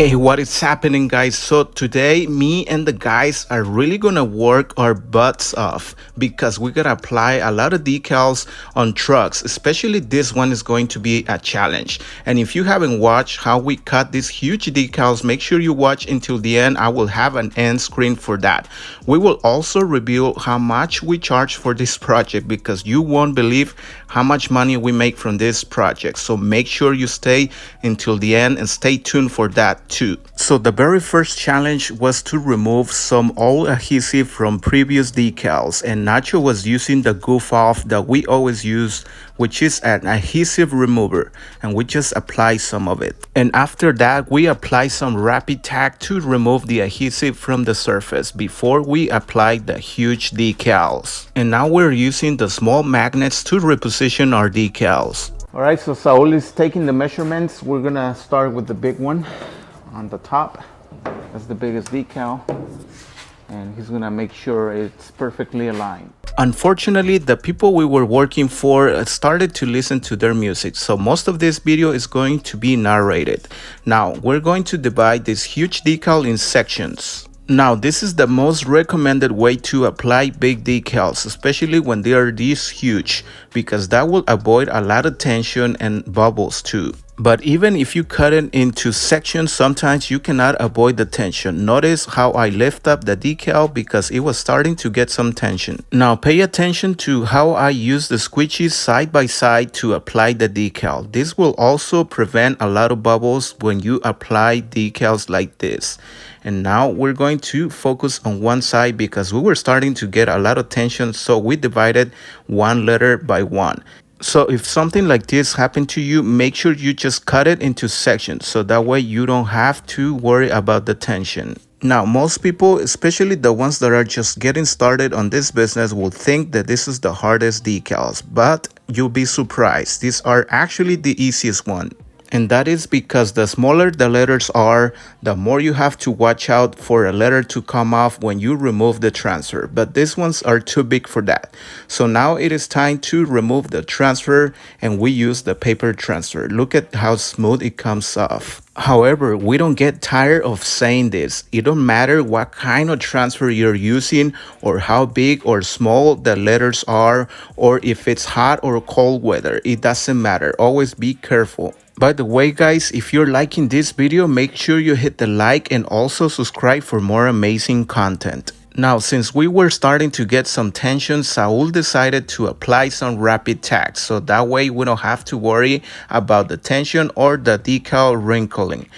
Hey, what is happening, guys? So today me and the guys are really gonna work our butts off because we're gonna apply a lot of decals on trucks. Especially this one is going to be a challenge, and if you haven't watched how we cut these huge decals, make sure you watch until the end. I will have an end screen for that. We will also reveal how much we charge for this project because you won't believe how much money we make from this project. So make sure you stay until the end and stay tuned for that too. So the very first challenge was to remove some old adhesive from previous decals, and Nacho was using the goof off that we always use, which is an adhesive remover, and we just apply some of it. And after that, we apply some rapid tack to remove the adhesive from the surface before we apply the huge decals. And now we're using the small magnets to reposition our decals. All right, so Saul is taking the measurements. We're gonna start with the big one on the top. That's the biggest decal, and he's gonna make sure it's perfectly aligned. Unfortunately, the people we were working for started to listen to their music, so most of this video is going to be narrated. Now we're going to divide this huge decal in sections. Now this is the most recommended way to apply big decals, especially when they are this huge, because that will avoid a lot of tension and bubbles too. But even if you cut it into sections, sometimes you cannot avoid the tension. Notice how I lift up the decal because it was starting to get some tension. Now pay attention to how I use the squeegees side by side to apply the decal. This will also prevent a lot of bubbles when you apply decals like this. And now we're going to focus on one side because we were starting to get a lot of tension, so we divided one letter by one. So if something like this happened to you, make sure you just cut it into sections so that way you don't have to worry about the tension. Now, most people, especially the ones that are just getting started on this business, will think that this is the hardest decals, but you'll be surprised. These are actually the easiest one. And that is because the smaller the letters are, the more you have to watch out for a letter to come off when you remove the transfer. But these ones are too big for that. So now it is time to remove the transfer, and we use the paper transfer. Look at how smooth it comes off. However, we don't get tired of saying this. It don't matter what kind of transfer you're using or how big or small the letters are, or if it's hot or cold weather. It doesn't matter. Always be careful. By the way, guys, if you're liking this video, make sure you hit the like and also subscribe for more amazing content. Now, since we were starting to get some tension, Saul decided to apply some rapid tack, so that way we don't have to worry about the tension or the decal wrinkling.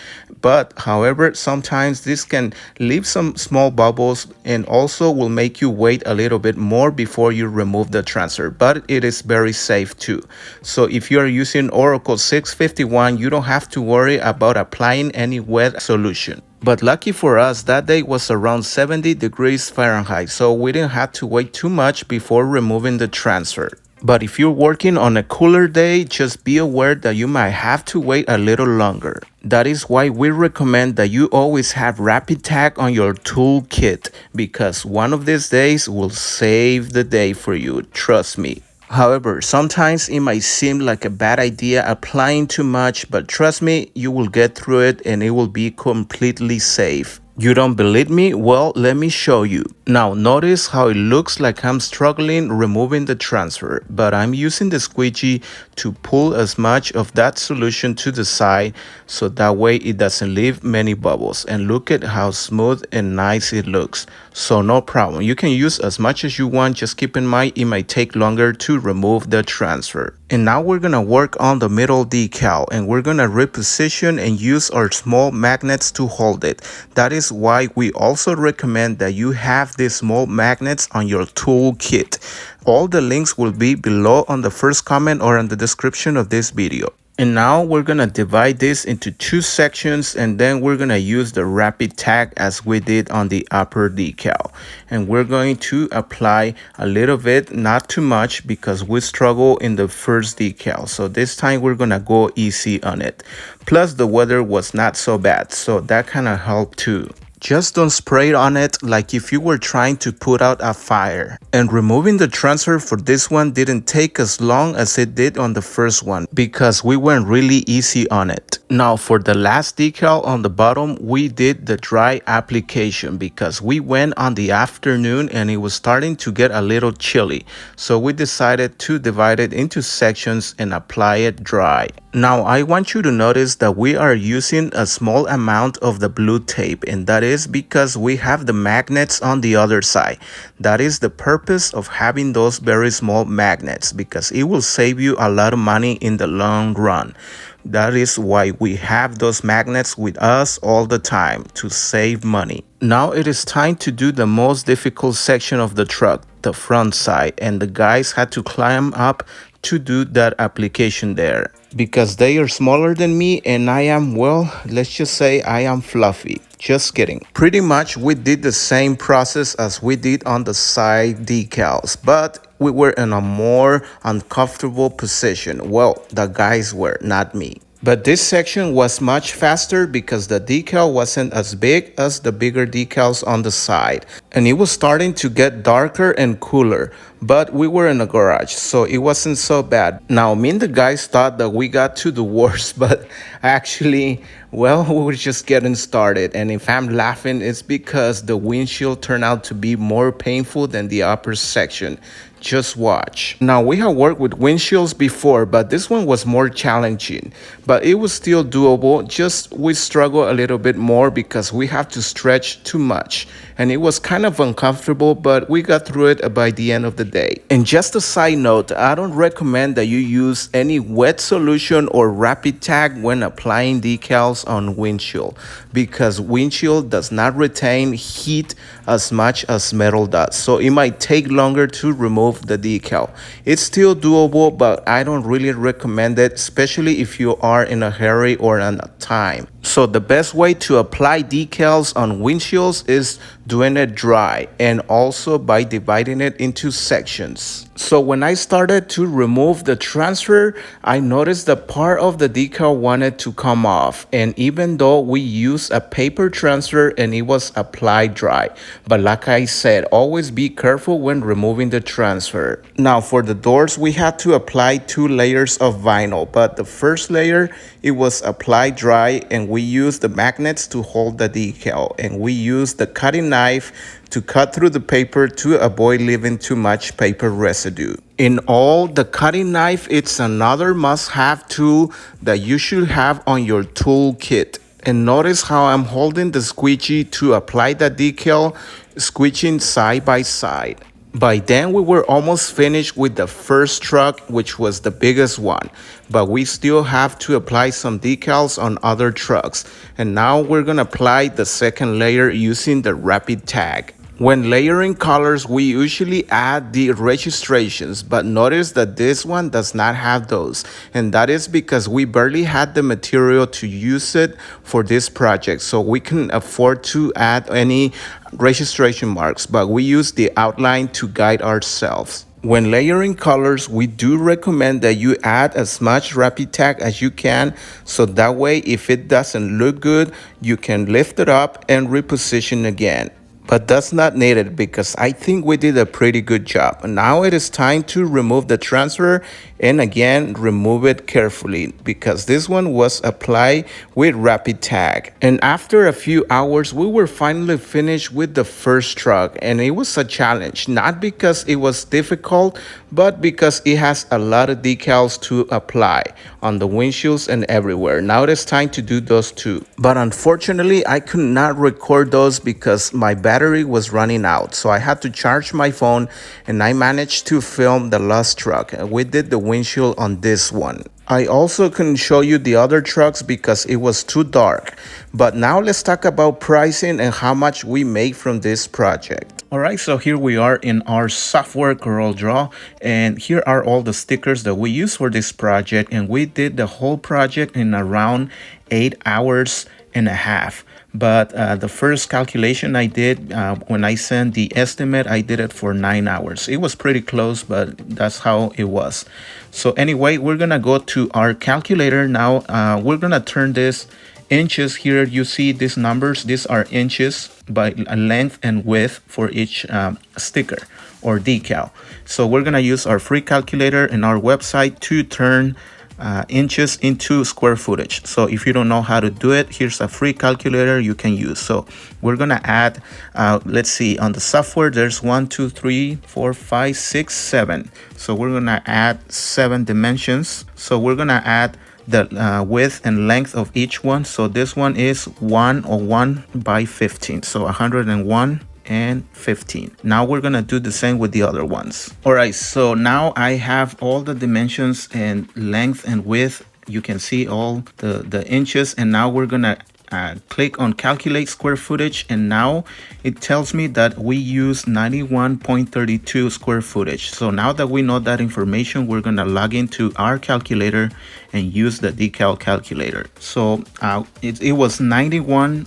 But however, sometimes this can leave some small bubbles and also will make you wait a little bit more before you remove the transfer, but it is very safe too. So if you are using Oracle 651, you don't have to worry about applying any wet solution. But lucky for us, that day was around 70 degrees Fahrenheit, so we didn't have to wait too much before removing the transfer. But if you're working on a cooler day, just be aware that you might have to wait a little longer. That is why we recommend that you always have rapid tack on your tool kit, because one of these days will save the day for you, trust me. However, sometimes it might seem like a bad idea applying too much, but trust me, you will get through it and it will be completely safe. You don't believe me? Well, let me show you. Now, notice how it looks like I'm struggling removing the transfer, but I'm using the squeegee to pull as much of that solution to the side so that way it doesn't leave many bubbles. And look at how smooth and nice it looks. So no problem. You can use as much as you want. Just keep in mind it might take longer to remove the transfer. And now we're gonna work on the middle decal, and we're gonna reposition and use our small magnets to hold it. That is why we also recommend that you have these small magnets on your tool kit. All the links will be below on the first comment or in the description of this video. And now we're gonna divide this into two sections, and then we're gonna use the rapid tack as we did on the upper decal. And we're going to apply a little bit, not too much, because we struggle in the first decal. So this time we're gonna go easy on it. Plus the weather was not so bad, so that kind of helped too. Just don't spray it on it like if you were trying to put out a fire. And removing the transfer for this one didn't take as long as it did on the first one because we went really easy on it. Now for the last decal on the bottom, we did the dry application because we went on the afternoon and it was starting to get a little chilly. So we decided to divide it into sections and apply it dry. Now I want you to notice that we are using a small amount of the blue tape, and that is because we have the magnets on the other side. That is the purpose of having those very small magnets, because it will save you a lot of money in the long run. That is why we have those magnets with us all the time, to save money. Now it is time to do the most difficult section of the truck, the front side, and the guys had to climb up to do that application there because they are smaller than me and I am, well, let's just say I am fluffy. Just kidding. Pretty much we did the same process as we did on the side decals, but we were in a more uncomfortable position. Well, the guys were, not me. But this section was much faster because the decal wasn't as big as the bigger decals on the side. And it was starting to get darker and cooler. But we were in a garage, so it wasn't so bad. Now, me and the guys thought that we got to the worst, but actually, well, we were just getting started. And if I'm laughing, it's because the windshield turned out to be more painful than the upper section. Just watch. Now, we have worked with windshields before, but this one was more challenging. But it was still doable, just we struggle a little bit more because we have to stretch too much. And it was kind of uncomfortable, but we got through it by the end of the day. And just a side note, I don't recommend that you use any wet solution or rapid tag when applying decals on windshield, because windshield does not retain heat as much as metal does. So it might take longer to remove the decal. It's still doable, but I don't really recommend it, especially if you are in a hurry or on a time. So the best way to apply decals on windshields is doing it dry, and also by dividing it into sections. So when I started to remove the transfer, I noticed that part of the decal wanted to come off, and even though we used a paper transfer and it was applied dry, but like I said, always be careful when removing the transfer. Now for the doors, we had to apply 2 layers of vinyl, but the first layer, it was applied dry, and we used the magnets to hold the decal, and we used the cutting knife to cut through the paper to avoid leaving too much paper residue. In all, the cutting knife, it's another must-have tool that you should have on your tool kit. And notice how I'm holding the squeegee to apply the decal, squeeging side by side. By then, we were almost finished with the first truck, which was the biggest one, but we still have to apply some decals on other trucks. And now we're gonna apply the second layer using the rapid tag. When layering colors, we usually add the registrations, but notice that this one does not have those. And that is because we barely had the material to use it for this project, so we couldn't afford to add any registration marks, but we use the outline to guide ourselves. When layering colors, we do recommend that you add as much rapid tag as you can, so that way if it doesn't look good, you can lift it up and reposition again. But that's not needed because I think we did a pretty good job. Now it is time to remove the transfer, and again, remove it carefully because this one was applied with rapid tag. And after a few hours, we were finally finished with the first truck, and it was a challenge, not because it was difficult, but because it has a lot of decals to apply on the windshields and everywhere. Now it is time to do those too. But unfortunately, I could not record those because my battery was running out, so I had to charge my phone, and I managed to film the last truck. We did the windshield on this one. I also couldn't show you the other trucks because it was too dark. But now let's talk about pricing and how much we make from this project. All right, so here we are in our software CorelDRAW, and here are all the stickers that we use for this project, and we did the whole project in around 8 hours and a half. But the first calculation I did when I sent the estimate, I did it for 9 hours. It was pretty close, but that's how it was. So anyway, we're gonna go to our calculator now. We're gonna turn this inches. Here you see these numbers. These are inches by length and width for each sticker or decal. So we're gonna use our free calculator in our website to turn inches into square footage. So if you don't know how to do it, here's a free calculator you can use. So we're gonna add, let's see, on the software there's 1, 2, 3, 4, 5, 6, 7. So we're gonna add 7 dimensions. So we're gonna add the width and length of each one. So this one is 101 by 15, so 101 and 15. Now we're gonna do the same with the other ones. All right, so now I have all the dimensions and length and width. You can see all the inches, and now we're gonna click on calculate square footage, and now it tells me that we use 91.32 square footage. So now that we know that information, we're gonna log into our calculator and use the Decal calculator. So it was 91.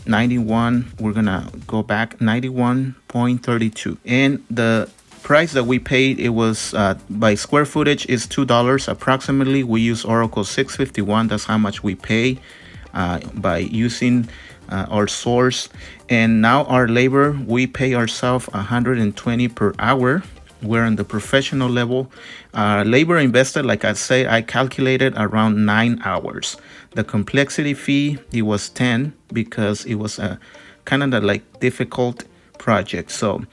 We're gonna go back, 91.32, and the price that we paid, it was by square footage is $2 approximately. We use Oracle 651. That's how much we pay by using our source. And now our labor, we pay ourselves 120 per hour. We're on the professional level. Labor invested, like I say, I calculated around 9 hours. The complexity fee, it was 10 because it was a kind of like difficult project. So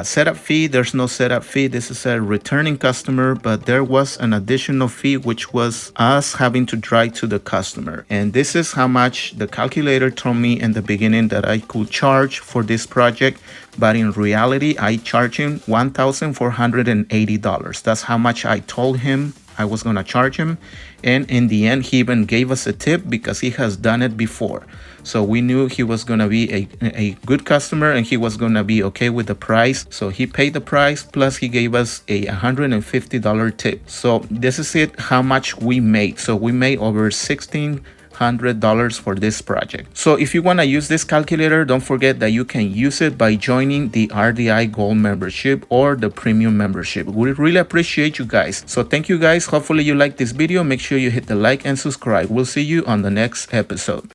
setup fee, there's no setup fee. This is a returning customer, but there was an additional fee, which was us having to drive to the customer. And this is how much the calculator told me in the beginning that I could charge for this project. But in reality, I charged him $1,480. That's how much I told him I was gonna charge him. And in the end, he even gave us a tip because he has done it before. So we knew he was gonna be a good customer and he was gonna be okay with the price. So he paid the price, plus he gave us a $150 tip. So this is it, how much we made. So we made over $1,600 for this project. So if you want to use this calculator, don't forget that you can use it by joining the RDI Gold membership or the premium membership. We really appreciate you guys. So thank you guys. Hopefully you like this video. Make sure you hit the like and subscribe. We'll see you on the next episode.